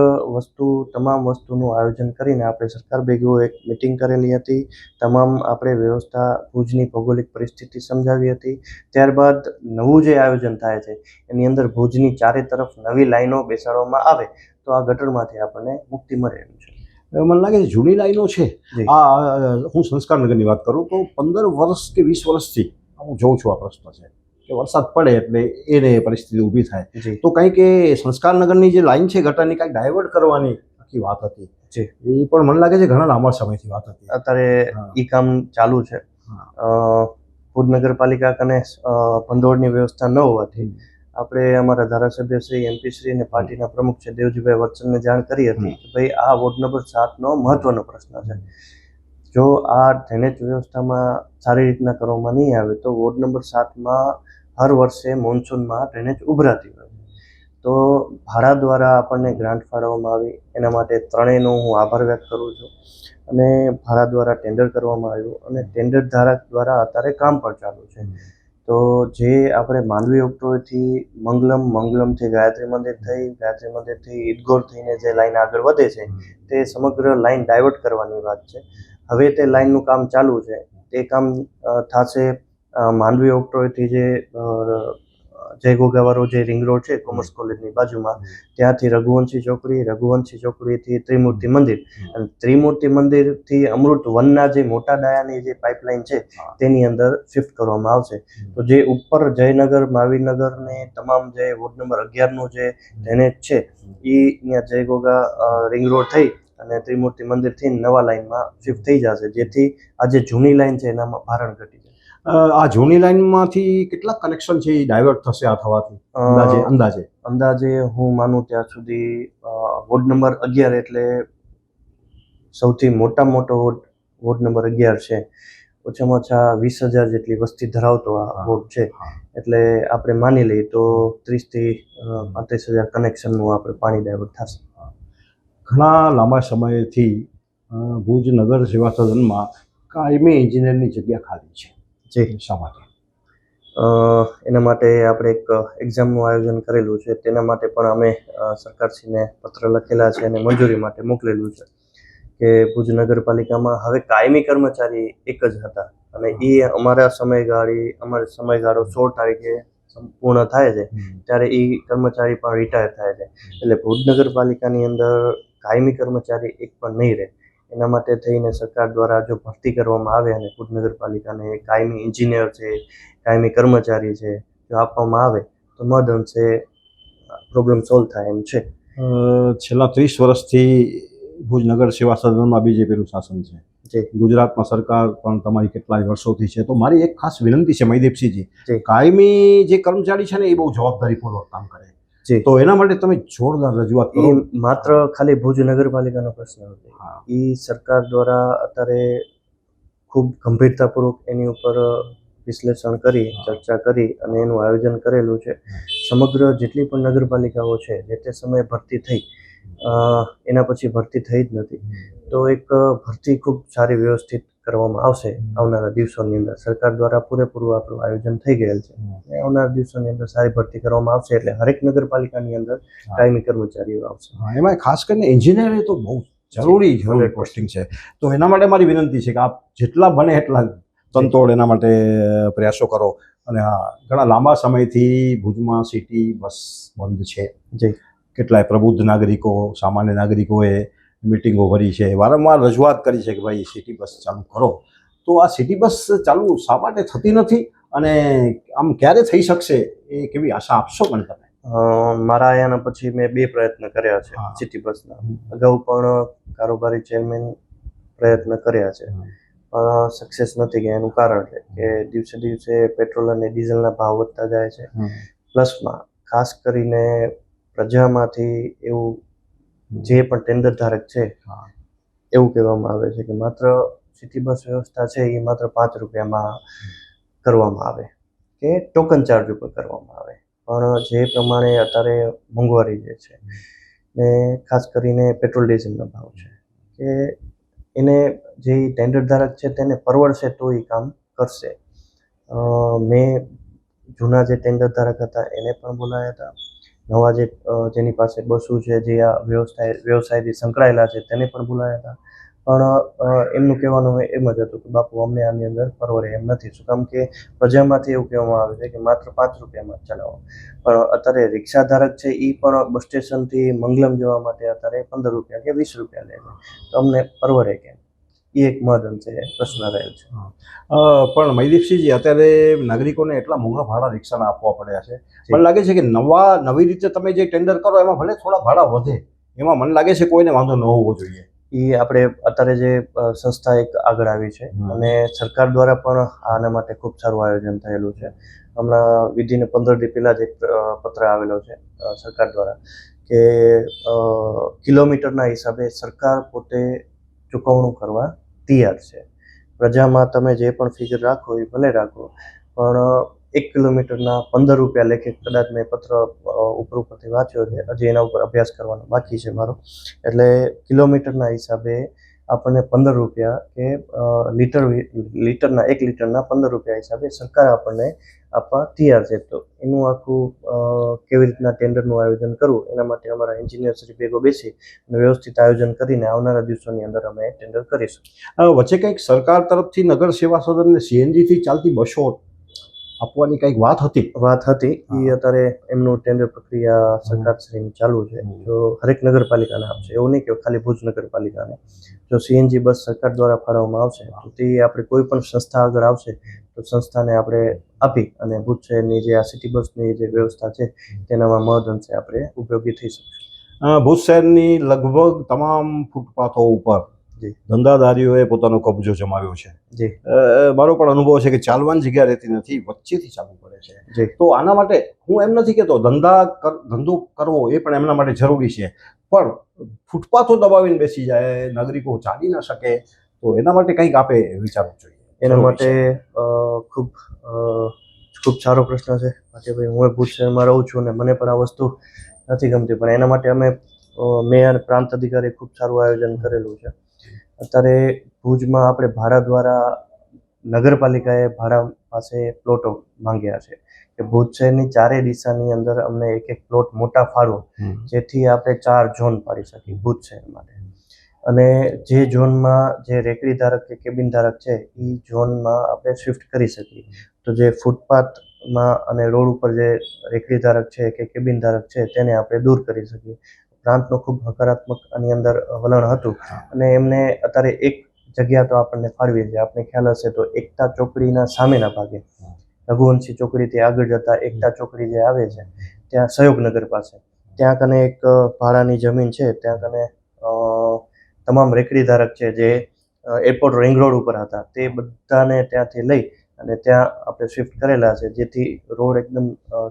તમામ વસ્તુનું આયોજન કરીને આપણે સરકાર ભેગું એક મિટિંગ કરેલી હતી. તમામ આપણે વ્યવસ્થા ભુજની ભૌગોલિક પરિસ્થિતિ સમજાવી હતી. ત્યારબાદ નવું જે આયોજન થાય છે એની અંદર ભુજની ચારે તરફ નવી લાઈનો બેસાડવામાં આવે તો આ ગટરમાંથી આપણને મુક્તિ મળે એમ છે. મને લાગે છે જૂની લાઈનો છે, જી. હું સંસ્કારનગરની વાત કરું તો 15 વર્ષ કે 20 વર્ષથી હું જોઉં છું આ પ્રશ્ન છે કે વરસાદ પડે એટલે એને પરિસ્થિતિ ઊભી થાય. જી તો કંઈક એ સંસ્કારનગરની જે લાઈન છે ગટરની કંઈક ડાયવર્ટ કરવાની આખી વાત હતી. જી. એ પણ મને લાગે છે ઘણા લાંબા સમયથી વાત હતી. અત્યારે ઈ કામ ચાલુ છે. ભુજ નગરપાલિકા કને ભંડોળની વ્યવસ્થા ન હોવાથી આપણે અમારા ધારાસભ્ય શ્રી, MP શ્રી અને પાર્ટીના પ્રમુખ છે દેવજીભાઈ વત્સલને જાણ કરી હતી કે ભાઈ આ વોર્ડ નંબર 7નો મહત્વનો પ્રશ્ન છે. જો આ ડ્રેનેજ વ્યવસ્થામાં સારી રીતના કરવામાં નહીં આવે તો વોર્ડ નંબર 7માં હર વર્ષે મોન્સૂનમાં ડ્રેનેજ ઉભરાતી હોય છે. તો ભાડા દ્વારા આપણને ગ્રાન્ટ ફાળવવામાં આવી, એના માટે ત્રણેયનો હું આભાર વ્યક્ત કરું છું. અને ભાડા દ્વારા ટેન્ડર કરવામાં આવ્યું અને ટેન્ડર ધારક દ્વારા અત્યારે કામ પણ ચાલુ છે. તો જે આપણે માંડવી ઓક્ટોથી મંગલમથી ગાયત્રી મંદિરથી ઈદગોર થઈને જે લાઈન આગળ વધે છે તે સમગ્ર લાઈન ડાયવર્ટ કરવાની વાત છે. હવે તે લાઈનનું કામ ચાલુ છે. તે કામ થશે માંડવી ઓક્ટોથી જે જય ગોગાવાળો જે રિંગ રોડ છે કોમર્સ કોલેજની બાજુમાં, ત્યાંથી રઘુવંશી ચોકડીથી ત્રિમૂર્તિ મંદિર અને ત્રિમૂર્તિ મંદિરથી અમૃત 1ના જે મોટા ડાયાની જે પાઇપલાઇન છે તેની અંદર શિફ્ટ કરવામાં આવશે. તો જે ઉપર જયનગર, મહાવીરનગર ને તમામ જે વોર્ડ નંબર 11નું જે ડ્રેનેજ છે એ અહીંયા જય ગોગા રિંગ રોડ થઈ અને ત્રિમૂર્તિ મંદિરથી નવા લાઈનમાં શિફ્ટ થઈ જશે, જેથી આ જે જૂની લાઈન છે એનામાં ભારણ ઘટી જાય. આ જૂની લાઈનમાંથી કેટલા કનેક્શન છે એ ડાયવર્ટ થશે આ થવાથી અંદાજે હું માનું ત્યાં સુધી વોર્ડ નંબર 11 એટલે સૌથી મોટામાં મોટો વોર્ડ નંબર 11 છે. ઓછામાં ઓછા 20,000 જેટલી વસ્તી ધરાવતો આ વોર્ડ છે. એટલે આપણે માની લઈએ તો 30,000 થી 35,000 કનેક્શનનું આપણે પાણી ડાયવર્ટ થશે. ઘણા લાંબા સમયથી ભુજ નગર સેવા સદનમાં કાયમી એન્જિનિયરની જગ્યા ખાલી છે. શા માટે? એના માટે આપણે એક એક્ઝામનું આયોજન કરેલું છે. તેના માટે પણ અમે સરકારશ્રીને પત્ર લખેલા છે અને મંજૂરી માટે મોકલેલું છે કે ભુજ નગરપાલિકામાં હવે કાયમી કર્મચારી એક જ હતા અને એ અમારો સમયગાળો 16 તારીખે પૂર્ણ થાય છે ત્યારે એ કર્મચારી પણ રિટાયર થાય છે. એટલે ભુજ નગરપાલિકાની અંદર કાયમી કર્મચારી એક પણ નહીં રહે. એના માટે થઈને સરકાર દ્વારા જો ભરતી કરવામાં આવે અને ભુજ નગરપાલિકાને કાયમી એન્જિનિયર છે, કાયમી કર્મચારી છે જો આપવામાં આવે તો મહદઅંશે પ્રોબ્લેમ સોલ્વ થાય એમ છે. છેલ્લા 30 વર્ષથી ભુજ નગર સેવા સદનમાં બીજેપીનું શાસન છે. ગુજરાતમાં સરકાર પણ તમારી કેટલાય વર્ષોથી છે. તો મારી એક ખાસ વિનંતી છે મહીદેવસિંહજી, કાયમી જે કર્મચારી છે ને એ બહુ જવાબદારીપૂર્વક કામ કરે છે, તો એના માટે તમે જોરદાર રજૂઆત કરો. માત્ર ખાલી ભુજ નગરપાલિકાનો પ્રશ્ન નથી. એ સરકાર દ્વારા અત્યારે ખૂબ ગંભીરતાપૂર્વક એની ઉપર વિશ્લેષણ કરી, ચર્ચા કરી અને એનું આયોજન કરેલું છે. સમગ્ર જેટલી પણ નગરપાલિકાઓ છે જે તે સમયે ભરતી થઈ, એના પછી ભરતી થઈ જ નથી. તો એક ભરતી ખૂબ સારી વ્યવસ્થિત કરવામાં આવશે આવનારા દિવસોની અંદર. સરકાર દ્વારા પૂરેપૂરું આપણું આયોજન થઈ ગયેલ છે. આવનારા દિવસોની અંદર સારી ભરતી કરવામાં આવશે એટલે હરેક નગરપાલિકાની અંદર કાયમી કર્મચારીઓ આવશે. એમાં ખાસ કરીને એન્જિનિયર તો બહુ જરૂરી પોસ્ટિંગ છે. તો એના માટે મારી વિનંતી છે કે આપ જેટલા બને એટલા તનતોડ એના માટે પ્રયાસો કરો. અને ઘણા લાંબા સમયથી ભુજમાં સિટી બસ બંધ છે. કેટલાય પ્રબુદ્ધ નાગરિકો, સામાન્ય નાગરિકોએ મિટિંગો ભરી છે, વારંવાર રજૂઆત કરી છે કે ભાઈ સિટી બસ ચાલુ કરો. તો આ સિટી બસ ચાલુ શા માટે થતી નથી અને આમ ક્યારે થઈ શકશે એ કેવી આશા આપશો મને તમે? મારા આવ્યાના પછી મેં 2 પ્રયત્ન કર્યા છે હા. સિટી બસના. અગાઉ પણ કારોબારી ચેરમેન પ્રયત્ન કર્યા છે, પણ સક્સેસ નથી ગયા. એનું કારણ છે કે દિવસે દિવસે પેટ્રોલ અને ડીઝલના ભાવ વધતા જાય છે. પ્લસમાં ખાસ કરીને પ્રજામાંથી એવું જે પણ ટેન્ડર ધારક છે હા. એવું કહેવામાં આવે છે કે માત્ર સિટી બસ વ્યવસ્થા છે એ માત્ર 5 રૂપિયામાં કરવામાં આવે કે ટોકન ચાર્જ ઉપર કરવામાં આવે. પણ જે પ્રમાણે અત્યારે મોંઘવારી જે છે ને ખાસ કરીને પેટ્રોલ ડીઝલના ભાવ છે કે એને જે ટેન્ડર ધારક છે તેને પરવડશે તો એ કામ કરશે. મેં જૂના જે ટેન્ડર ધારક હતા એને પણ બોલાયા હતા, નવા જેની પાસે બસો છે, જે આ વ્યવસાયથી સંકળાયેલા છે તેને પણ બોલાયા હતા. પણ એમનું કહેવાનું એમ જ હતું કે બાપુ અમને આની અંદર પરવડે એમ નથી. શું કામ કે પ્રજામાંથી એવું કહેવામાં આવે છે કે માત્ર 5 રૂપિયામાં જ ચલાવો. પણ અત્યારે રિક્ષા ધારક છે એ પણ બસ સ્ટેશનથી મંગલમ જવા માટે અત્યારે 15 રૂપિયા કે 20 રૂપિયા લે છે. તો અમને પરવડે કેમ? એ એક મહદઅંશે પ્રશ્ન રહેલ છે. પણ મયદીપસિંહજી, અત્યારે નાગરિકોને એટલા મોંઘા ભાડા રિક્ષાના આપવા પડ્યા છે. મને લાગે છે કે નવી રીતે તમે જે ટેન્ડર કરો એમાં ભલે થોડા ભાડા વધે, એમાં મને લાગે છે કોઈને વાંધો ન હોવો જોઈએ. એ આપણે અત્યારે જે સંસ્થા એક આગળ આવી છે અને સરકાર દ્વારા પણ આના માટે ખૂબ સારું આયોજન થયેલું છે. હમણાં વિધિને 15 દી પહેલાં જ એક પત્ર આવેલો છે સરકાર દ્વારા કે કિલોમીટરના હિસાબે સરકાર પોતે ચૂકવણું કરવા તૈયાર છે. પ્રજામાં તમે જે પણ ફિગર રાખો એ ભલે રાખો, પણ 1 કિલોમીટરના 15 રૂપિયા લેખે કદાચ મેં પત્ર ઉપરથી વાંચ્યો છે. હજી એના ઉપર અભ્યાસ કરવાનો બાકી છે મારો. એટલે કિલોમીટરના હિસાબે આપણને 15 રૂપિયા કે લીટરના 1 લીટરના 15 રૂપિયા હિસાબે સરકાર આપણને આપવા તૈયાર છે. તો એનું આખું કેવી રીતના ટેન્ડરનું આયોજન કરવું એના માટે અમારા એન્જિનિયર શ્રી ભેગો બેસી અને વ્યવસ્થિત આયોજન કરીને આવનારા દિવસોની અંદર અમે ટેન્ડર કરીશું. વચ્ચે કંઈક સરકાર તરફથી નગર સેવા સદનને સીએનજીથી ચાલતી બસો આપવાની કંઈક વાત હતી. એ અત્યારે એમનું ટેન્ડર પ્રક્રિયા સરકારશ્રીની ચાલુ છે. જો હરેક નગરપાલિકાને આપશે, એવું નહીં કે ખાલી ભુજ નગરપાલિકાને. જો સીએનજી બસ સરકાર દ્વારા ફાળવવામાં આવશે તો તે આપણે કોઈ પણ સંસ્થા આગળ આવશે તો સંસ્થાને આપણે આપી અને ભુજ શહેરની જે આ સિટી બસની જે વ્યવસ્થા છે તેનામાં મહદઅંશે આપણે ઉપયોગી થઈ શકશે. ભુજ શહેરની લગભગ તમામ ફૂટપાથો ઉપર ધંધાદારીઓએ પોતાનો કબજો જમાવ્યો છે. જી મારો પણ અનુભવ છે કે ચાલવાની જગ્યા રહેતી નથી, વચ્ચેથી ચાલવું પડે છે. જી તો આના માટે હું એમ નથી કહેતો ધંધો કરવો એ પણ એમના માટે જરૂરી છે, પણ ફૂટપાથો દબાવીને બેસી જાય, નાગરિકો ચાલી ના શકે, તો એના માટે કંઈક આપે વિચારવું જોઈએ. એના માટે ખૂબ સારો પ્રશ્ન છે ભાઈ. હું ભુજ શહેરમાં રહું છું અને મને પણ આ વસ્તુ નથી ગમતી, પણ એના માટે મેયર અને પ્રાંત અધિકારી ખૂબ સારું આયોજન કરેલું છે. અત્યારે ભુજમાં આપણે ભાડા દ્વારા નગરપાલિકાએ ભાડા પાસે પ્લોટો માંગ્યા છે કે ભુજ શહેરની 4 દિશાની અંદર અમને એક પ્લોટ મોટા ફાળવો, જેથી આપણે 4 ઝોન પાડી શકીએ ભુજ શહેર માટે. અને જે ઝોનમાં જે રેકડી ધારક કે કેબિન ધારક છે એ ઝોનમાં આપણે શિફ્ટ કરી શકીએ. તો જે ફૂટપાથમાં અને રોડ ઉપર જે રેકડી ધારક છે કે કેબિન ધારક છે તેને આપણે દૂર કરી શકીએ. પ્રાંતનું ખૂબ હકારાત્મક આની અંદર વલણ હતું અને એમને અત્યારે એક જગ્યા તો આપણને ફાળવી છે. આપને ખ્યાલ હશે તો એકતા ચોકડીના સામેના ભાગે, રઘુવંશી ચોકડીથી આગળ જતા એકતા ચોકડી જે આવે છે ત્યાં સહયોગનગર પાસે, ત્યાં કને એક ભાડાની જમીન છે. ત્યાં કને તમામ રેકડી ધારક છે જે એરપોર્ટ રિંગ રોડ ઉપર હતા તે બધાને ત્યાંથી લઈ અને ત્યાં આપણે શિફ્ટ કરેલા છે, જેથી રોડ એકદમ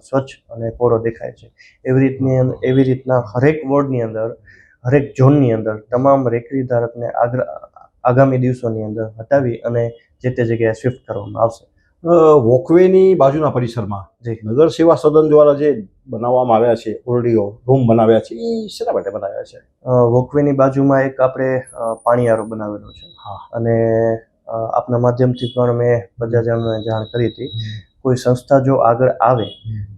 સ્વચ્છ અને પહોળો દેખાય છે. એવી રીતના હરેક વોર્ડની અંદર, હરેક ઝોનની અંદર તમામ રેકડી ધારકને આગામી દિવસોની અંદર હટાવી અને જે તે જગ્યાએ શિફ્ટ કરવામાં આવશે. વોકવેની બાજુના પરિસરમાં નગર સેવા સદન દ્વારા જે બનાવવામાં આવ્યા છે ઓરડીઓ, રૂમ બનાવ્યા છે, એ શેના માટે બનાવ્યા છે? વોકવેની બાજુમાં એક આપણે પાણીયારો બનાવેલો છે અને આપના માધ્યમથી પણ મેં પ્રજાજનોને જાણ કરી હતી. કોઈ સંસ્થા જો આગળ આવે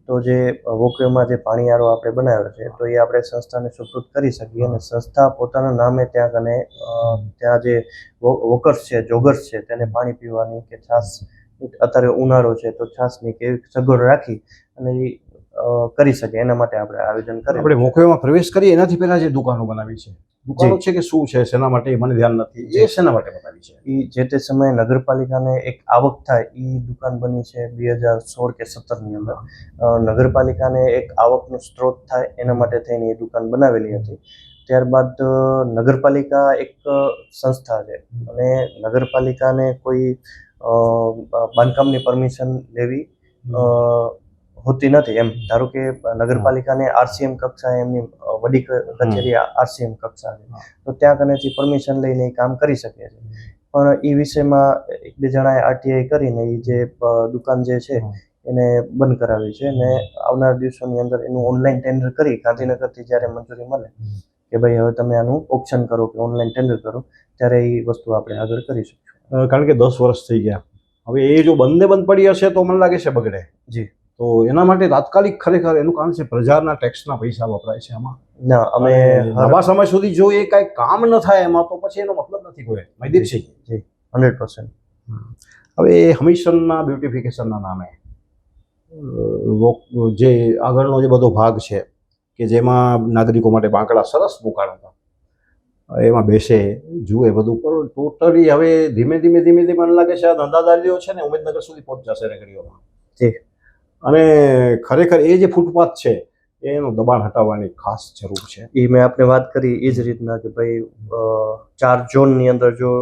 તો જે વોકવેમાં જે પાણીયારો આપણે બનાવ્યો છે તો એ આપણે સંસ્થાને સુપૃત કરી શકીએ અને સંસ્થા પોતાના નામે ત્યાં જે વોકર્સ છે, જોગર્સ છે, તેને પાણી પીવાની કે છાશ, અત્યારે ઉનાળો છે તો છાશની કે સગવડ રાખી અને એ કરી શકે એના માટે આપણે આયોજન આપણે કરીએ. મોખેમાં પ્રવેશ કરીએ એનાથી પહેલા જે દુકાનો બનાવી છે, દુકાનો છે કે શું છે, શેના માટે એ મને ધ્યાન નથી, એ શેના માટે બનાવી છે? એ જે તે સમયે નગરપાલિકાને એક આવક થાય એ દુકાન બની છે 2016 કે 17ની અંદર. નગરપાલિકાને એક આવકનો સ્ત્રોત થાય એના માટે થઈને એ દુકાન બનાવેલી હતી. ત્યારબાદ નગરપાલિકા એક સંસ્થા છે અને નગરપાલિકાને કોઈ બાંધકામની પરમિશન લેવી હોતી નથી. એમ ધારો કે નગરપાલિકાને RCM કક્ષાએ એમની વડી કચેરી RCM કક્ષા છે, તો ત્યાં કનેથી પરમિશન લઈને એ કામ કરી શકે છે. પણ એ વિષયમાં એક બે જણાએ RTI કરીને એ જે દુકાન જે છે એને બંધ કરાવી છે અને આવનાર દિવસોની અંદર એનું ઓનલાઈન ટેન્ડર કરી ગાંધીનગરથી જ્યારે મંજૂરી મળે કે ભાઈ હવે તમે આનું ઓપ્શન કરો કે ઓનલાઈન ટેન્ડર કરો, ત્યારે એ વસ્તુ આપણે આગળ કરી શકીશું. કારણ કે 10 વર્ષ થઈ ગયા, હવે એ જો બંધ પડી હશે તો મને લાગે છે બગડે. જી. તો એના માટે તાત્કાલિક ખરેખર એનું કારણ છે પ્રજાના ટેક્સના પૈસા વપરાય છે આમાં. ના, અમે લાંબા સમય સુધી જો એ કાંઈ કામ ન થાય એમાં તો પછી એનો મતલબ નથી કોઈ. મયદીપસિંહ, જી 100%. હવે હમીરસરના બ્યુટિફિકેશનના નામે જે આગળનો જે બધો ભાગ છે કે જેમાં નાગરિકો માટે બાંકડા સરસ મુકાણા હતા, એમાં બેસે જુએ બધું, પણ ટોટલી હવે ધીમે ધીમે મને લાગે છે આ ધંધાદારીઓ છે ને ઉમેદનગર સુધી પહોંચશે રેકડીઓમાં. જી. અને ખરેખર એ જે ફૂટપાથ છે એનું દબાણ હટાવવાની ખાસ જરૂર છે. એ મેં આપને વાત કરી એ જ રીતના કે ભાઈ 4 ઝોનની અંદર જો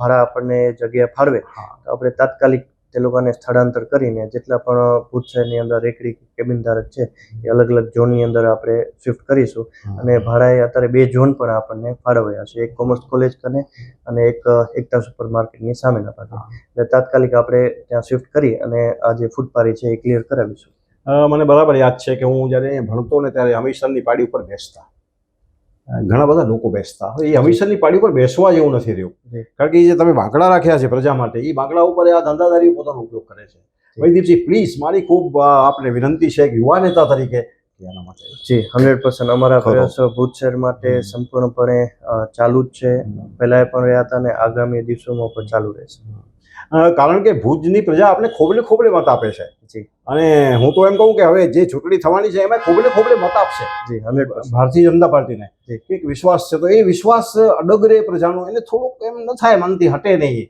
ભાડા આપણને જગ્યા ફાળવે તો આપણે તાત્કાલિક તે લોકોને સ્થળાંતર કરીને જેટલા પણ ભુજ શહેરની અંદર રેકડી કેબિન ધારક છે એ અલગ અલગ ઝોનની અંદર આપણે શિફ્ટ કરીશું. અને ભાડાએ અત્યારે 2 ઝોન પણ આપણને ફાળવ્યા છે, એક કોમર્સ કોલેજ કને અને એક એકતા સુપર માર્કેટની સામેના ભાગે. એટલે તાત્કાલિક આપણે ત્યાં શિફ્ટ કરી અને આ જે ફૂટપારી છે એ ક્લિયર કરાવીશું. મને બરાબર યાદ છે કે હું જ્યારે ભણતો ને ત્યારે હમીરસરની પાડી ઉપર બેસતા, ઘણા બધા લોકો બેસતા. હવે એ હમીરસરની પાડી ઉપર બેસવા જેવું નથી રહ્યું, કારણ કે એ જે તમે બાંકડા રાખ્યા છે પ્રજા માટે, એ બાંકડા ઉપર આ ધંધાદારીઓ પોતાનો ઉપયોગ કરે છે. મયદીપસિંહ, પ્લીઝ મારી ખૂબ આપને વિનંતી છે કે યુવા નેતા તરીકે એના માટે. જી 100% અમારા પ્રયાસો ભુજ શહેર માટે સંપૂર્ણપણે ચાલુ જ છે. પહેલાં પણ રહ્યા હતા અને આગામી દિવસોમાં પણ ચાલુ રહેશે. કારણ કે ભુજની પ્રજા આપણે ખોબલે મત આપે છે. જી. અને હું તો એમ કહું કે હવે જે ચૂંટણી થવાની છે એમાં ખોબલે મત આપશે. જી 100%. ભારતીય જનતા પાર્ટીને એક વિશ્વાસ છે, તો એ વિશ્વાસ અડગ રહે પ્રજાનો, એને થોડુંક એમ ન થાય મનથી હટે નહીં.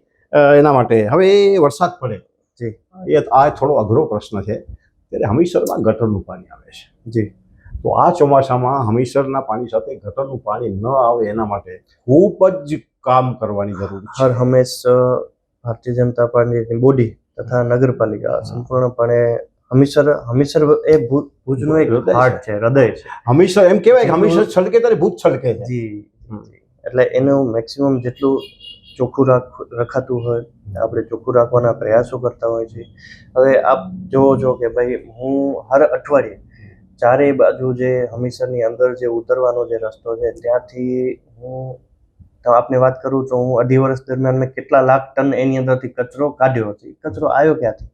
એના માટે હવે એ વરસાદ પડે, જી, એ આ થોડો અઘરો પ્રશ્ન છે, ત્યારે હમીરસરમાં ગટરનું પાણી આવે છે. જી. તો આ ચોમાસામાં હમીરસરના પાણી સાથે ગટરનું પાણી ન આવે એના માટે ખૂબ જ કામ કરવાની જરૂર છે. હર હંમેશ ભારતીય જનતા પાર્ટીની બોડી તથા નગરપાલિકા સંપૂર્ણપણે હમીરસર એ ભુજનું એક હાર્ટ છે, હૃદય છે. હમીરસર એમ કહેવાય કે હમીરસર છલકે ત્યારે ભુજ છલકે છે. જી. એટલે એનું મેક્સિમમ જેટલું ચોખ્ખું રખાતું હોય આપણે ચોખ્ખું રાખવાના પ્રયાસો કરતા હોય છે. હવે આપ જોવો છો કે ભાઈ હું હર અઠવાડિયે ચારેય બાજુ જે હમીરસરની અંદર જે ઉતરવાનો જે રસ્તો છે ત્યાંથી હું આપને વાત કરું તો હું 2.5 વર્ષ દરમિયાન મેં કેટલા લાખ ટન એની અંદરથી કચરો કાઢ્યો છે. કચરો આવ્યો ક્યાંથી?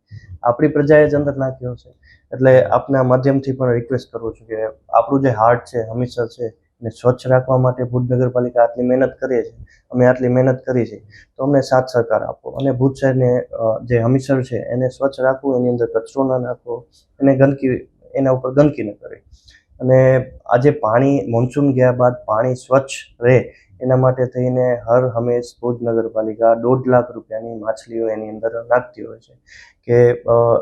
આપણી પ્રજાએ જ અંદર નાખ્યો છે. એટલે આપના માધ્યમથી પણ રિક્વેસ્ટ કરું છું કે આપણું જે હાર્ટ છે હમીરસર છે એને સ્વચ્છ રાખવા માટે ભુજ નગરપાલિકા આટલી મહેનત કરીએ છીએ, અમે આટલી મહેનત કરી છે, તો અમને સાથ સહકાર આપો અને ભુજ શહેરને જે હમીરસર છે એને સ્વચ્છ રાખવું, એની અંદર કચરો ન નાખવો, એના ઉપર ગંદકી ન કરે. અને આજે પાણી મોન્સૂન ગયા બાદ પાણી સ્વચ્છ રહે એના માટે થઈને હર હંમેશ ભુજ નગરપાલિકા 1.5 લાખ રૂપિયાની માછલીઓ એની અંદર નાખતી હોય છે કે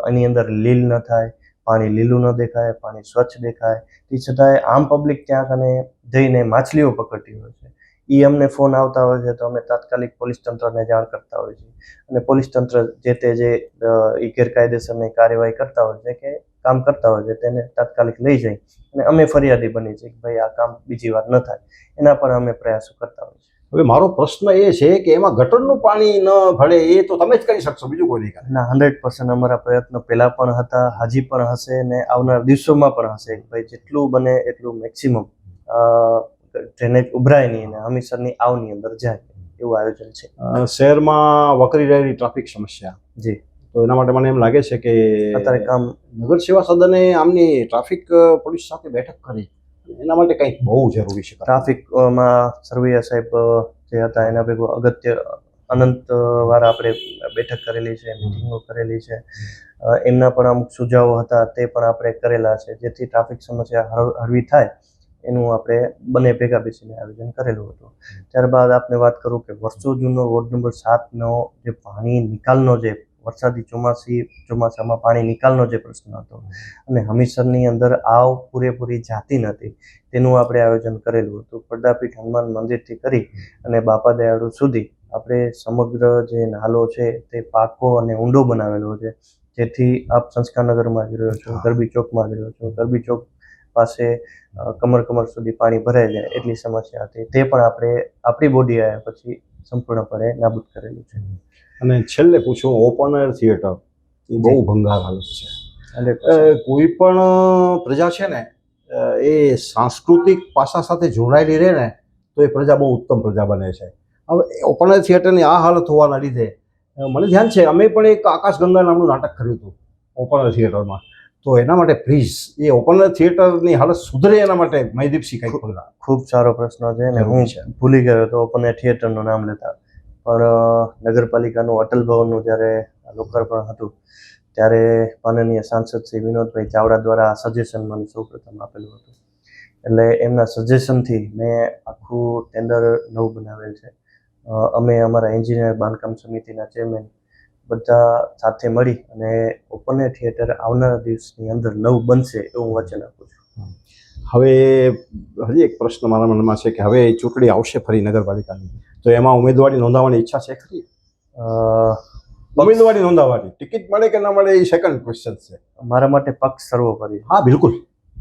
એની અંદર લીલ ન થાય, પાણી લીલું ન દેખાય, પાણી સ્વચ્છ દેખાય. તે છતાંય આમ પબ્લિક ત્યાં કને જઈને માછલીઓ પકડતી હોય છે. એ અમને ફોન આવતા હોય છે તો અમે તાત્કાલિક પોલીસ તંત્રને જાણ કરતા હોય છે અને પોલીસ તંત્ર જે એ ગેરકાયદેસરની કાર્યવાહી કરતા હોય છે કે કામ કરતા હોય છે તેને તાત્કાલિક લઈ જાય અને અમે ફરિયાદી બની છે કે ભાઈ આ કામ બીજી વાર ન થાય, એના પર અમે પ્રયાસો કરતા હોય છે. હવે મારો પ્રશ્ન એ છે કે એમાં ગટરનું પાણી ન ભળે એ તો તમે જ કરી શકશો, બીજું કોઈ નહીં કરે. ના, 100% અમારા પ્રયત્નો પહેલા પણ હતા, હજી પણ હશે ને આવનાર દિવસોમાં પણ હશે. ભાઈ જેટલું બને એટલું મેક્સિમમ ડ્રેનેજ ઉભરાય નહીં અને હમીરસરની આવની અંદર જાય એવું આયોજન છે. શહેરમાં વકરી રહેલી ટ્રાફિક સમસ્યા, જી, તો એના માટે મને એમ લાગે છે કે અત્યારે કામ નગર સેવા સદને આમની ટ્રાફિક પોલીસ સાથે બેઠક કરી એના માટે કંઈક બહુ જરૂરી છે. ટ્રાફિકમાં સરવૈયા સાહેબ જે હતા એના ભેગું અનંત વાર આપણે બેઠક કરેલી છે, મિટિંગો કરેલી છે. એમના પણ અમુક સુઝાવો હતા તે પણ આપણે કરેલા છે, જેથી ટ્રાફિક સમસ્યા હળવી થાય એનું આપણે બંને ભેગા બેસીને આયોજન કરેલું હતું. ત્યારબાદ આપને વાત કરું કે વર્ષો જૂનો વોર્ડ નંબર 7નો જે પાણી નિકાલનો જે વરસાદી ચોમાસામાં પાણી નિકાલનો જે પ્રશ્ન હતો અને હમીરસરની અંદર આવ પૂરેપૂરી જાતી નથી, તેનું આપણે આયોજન કરેલું હતું. પડદાપીઠ હનુમાન મંદિરથી કરી અને બાપા દયાળુ સુધી આપણે સમગ્ર જે નાલો છે તે પાકો અને ઊંડો બનાવેલો છે, જેથી આપ સંસ્કારનગરમાં જ રહ્યો છો, ગરબી ચોકમાં જ રહ્યો છો, ગરબી ચોક પાસે કમર સુધી પાણી ભરાઈ જાય એટલી સમસ્યા હતી. તે પણ આપણે આપણી બોડી આવ્યા પછી સંપૂર્ણપણે નાબૂદ કરેલું છે. અને છેલ્લે પૂછું, ઓપન એર થિયેટર એ બહુ ભંગાર હાલત છે. અને કોઈ પણ પ્રજા છે ને એ સાંસ્કૃતિક પાસા સાથે જોડાયેલી રહે ને તો એ પ્રજા બહુ ઉત્તમ પ્રજા બને છે. હવે ઓપન એર થિયેટરની આ હાલત હોવાના લીધે મને ધ્યાન છે, અમે પણ એક આકાશગંગા નામનું નાટક કર્યું હતું ઓપન એર થિયેટરમાં. તો એના માટે પ્લીઝ એ ઓપન એર થિયેટરની હાલત સુધરે એના માટે મહીદીપસિંહ કંઈક પગલાં. ખૂબ સારો પ્રશ્ન છે ને હું ભૂલી ગયો હતો ઓપન એર થિયેટરનું નામ લેતા. પણ નગરપાલિકાનું અટલ ભવનનું જ્યારે લોકાર્પણ હતું ત્યારે માનનીય સાંસદ શ્રી વિનોદભાઈ ચાવડા દ્વારા આ સજેશન મને સૌપ્રથમ આપેલું હતું. એટલે એમના સજેશનથી મેં આખું ટેન્ડર નવું બનાવેલ છે. અમે અમારા એન્જિનિયર બાંધકામ સમિતિના ચેરમેન બધા સાથે મળી અને ઓપન એર થિયેટર આવનારા દિવસની અંદર નવું બનશે એવું વચન આપું છું. હવે હજી એક પ્રશ્ન મારા મનમાં છે કે હવે ચૂંટણી આવશે ફરી નગરપાલિકાની, તો એમાં ઉમેદવારી નોંધાવવાની ઈચ્છા છે ખરી? ઉમેદવારી નોંધાવવાની ટિકિટ મળે કે ના મળે એ સેકન્ડ ક્વેશ્ચન છે. મારા માટે પક્ષ સર્વોપરી. હા બિલકુલ.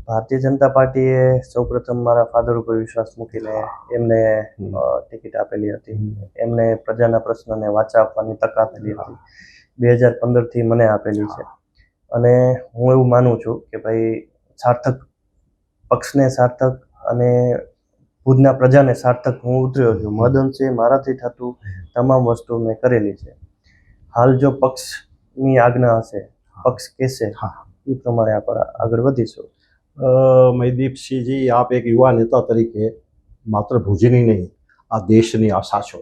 ભારતીય જનતા પાર્ટીએ સૌપ્રથમ મારા ફાધર ઉપર વિશ્વાસ મૂકીને એમને ટિકિટ આપેલી હતી. એમને પ્રજાના પ્રશ્નને વાચા આપવાની તક આપેલી હતી. 2015થી મને આપેલી છે અને હું એવું માનું છું કે ભાઈ સાર્થક, પક્ષને સાર્થક અને ભુજના પ્રજાને સાર્થક હું ઉતર્યો છું. મહદઅંશે મારાથી થતું તમામ વસ્તુ મેં કરેલી છે. હાલ જો પક્ષની આજ્ઞા હશે, પક્ષ કહેશે એ પ્રમાણે આપણે આગળ વધીશું. મહીદીપસિંહજી, આપ એક યુવા નેતા તરીકે માત્ર ભુજની નહીં આ દેશની આશા છો.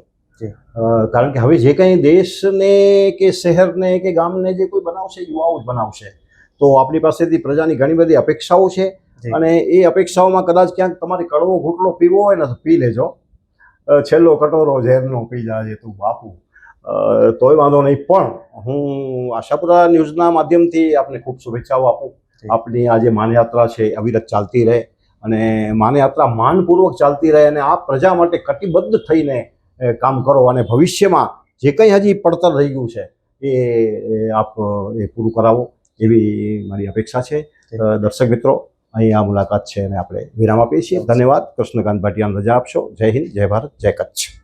કારણ કે હવે જે કંઈ દેશને કે શહેરને કે ગામને જે કોઈ બનાવશે યુવાઓ જ બનાવશે. તો આપણી પાસેથી પ્રજાની ઘણી બધી અપેક્ષાઓ છે અને એ અપેક્ષાઓમાં કદાચ ક્યાંક તમારે કડવો ઘૂંટડો પીવો હોય ને તો પી લેજો. છેલ્લો કટોરો ઝેરનો પી જાજે તું બાપુ, તોય વાંધો નહીં. પણ હું આશાપુરા ન્યૂઝના માધ્યમથી આપને ખૂબ શુભેચ્છાઓ આપું. આપની આ જે માનયાત્રા છે અવિરત ચાલતી રહે અને માનયાત્રા માનપૂર્વક ચાલતી રહે અને આ પ્રજા માટે કટિબદ્ધ થઈને કામ કરો અને ભવિષ્યમાં જે કંઈ હજી પડતર રહી ગયું છે એ આપ એ પૂરું કરાવો એવી મારી અપેક્ષા છે. દર્શક મિત્રો, અહીં આ મુલાકાત છે અને આપણે વિરામ આપીએ છીએ. ધન્યવાદ. કૃષ્ણકાંત ભાટિયાને રજા આપશો. જય હિન્દ, જય ભારત, જય કચ્છ.